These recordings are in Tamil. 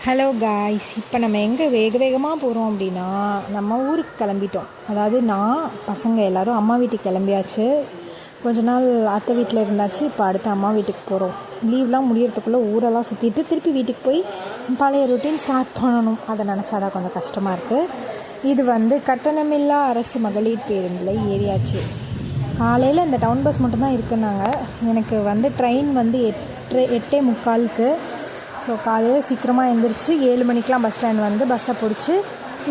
ஹலோ காய்ஸ், இப்போ நம்ம எங்கே வேகமாக போகிறோம் அப்படின்னா நம்ம ஊருக்கு கிளம்பிட்டோம். அதாவது நான் பசங்க எல்லோரும் அம்மா வீட்டுக்கு கிளம்பியாச்சு. கொஞ்ச நாள் அத்தை வீட்டில் இருந்தாச்சு. இப்போ அடுத்து அம்மா வீட்டுக்கு போகிறோம். லீவ்லாம் முடியறதுக்குள்ளே ஊரெல்லாம் சுற்றிட்டு திருப்பி வீட்டுக்கு போய் பழைய ரொட்டீன் ஸ்டார்ட் பண்ணணும். அதை நினச்சாதான் கொஞ்சம் கஷ்டமாக இருக்குது. இது கட்டணமில்லா அரசு மகளிர் பேருந்தில் ஏறியாச்சு. காலையில் இந்த டவுன் பஸ் மட்டும்தான் இருக்குன்னாங்க. எனக்கு ட்ரெயின் 8:45. ஸோ காலையில் சீக்கிரமாக எழுந்திரிச்சு 7 மணிக்கெலாம் பஸ் ஸ்டாண்ட் பஸ்ஸை பிடிச்சி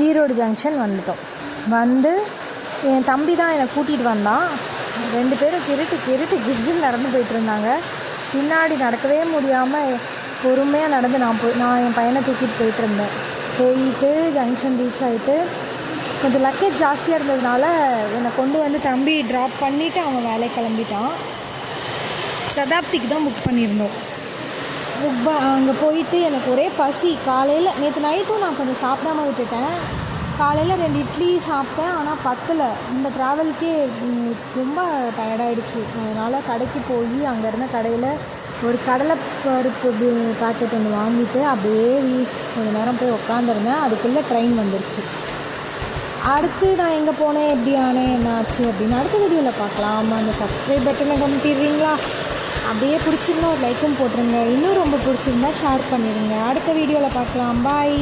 ஈரோடு ஜங்ஷன் வந்துட்டோம். என் தம்பி தான் என்னை கூட்டிகிட்டு வந்தான். 2 பேரும் கிருட்டு நடந்து போயிட்டுருந்தாங்க. பின்னாடி நடக்கவே முடியாமல் பொறுமையாக நடந்து நான் என் பையனை தூக்கிட்டு போயிட்டுருந்தேன். போயிட்டு ஜங்ஷன் ரீச் ஆகிட்டு கொஞ்சம் லக்கேஜ் ஜாஸ்தியாக இருந்ததுனால என்னை கொண்டு தம்பி ட்ராப் பண்ணிவிட்டு அவன் வேலையை கிளம்பிட்டான். சதாப்திக்கு தான் புக் பண்ணியிருந்தோம். அங்கே போயிட்டு எனக்கு ஒரே பசி. காலையில் நேற்று நைட்டும் நான் கொஞ்சம் சாப்பிடாம விட்டுட்டேன். காலையில் 2 இட்லி சாப்பிட்டேன், ஆனால் பத்தலை. இந்த ட்ராவலுக்கே ரொம்ப டயர்டாயிடுச்சு. அதனால் கடைக்கு போய் அங்கே இருந்த கடையில் ஒரு கடலைப்பருப்பு பாக்கெட் ஒன்று வாங்கிட்டு அப்படியே கொஞ்சம் நேரம் போய் உட்காந்துருந்தேன். அதுக்குள்ளே ட்ரெயின் வந்துருச்சு. அடுத்து நான் எங்கே போனேன், எப்படி ஆனேன், என்ன ஆச்சு அப்படின்னு அடுத்த வீடியோவில் பார்க்கலாம். அந்த சப்ஸ்கிரைப் பட்டனை கமிட்டிடுறீங்களா? அப்படியே பிடிச்சிருந்தா ஒரு லைக்கும் போட்டுருங்க. இன்னும் ரொம்ப பிடிச்சிருந்தா ஷேர் பண்ணிடுங்க. அடுத்த வீடியோவில் பார்க்கலாம். பாய்.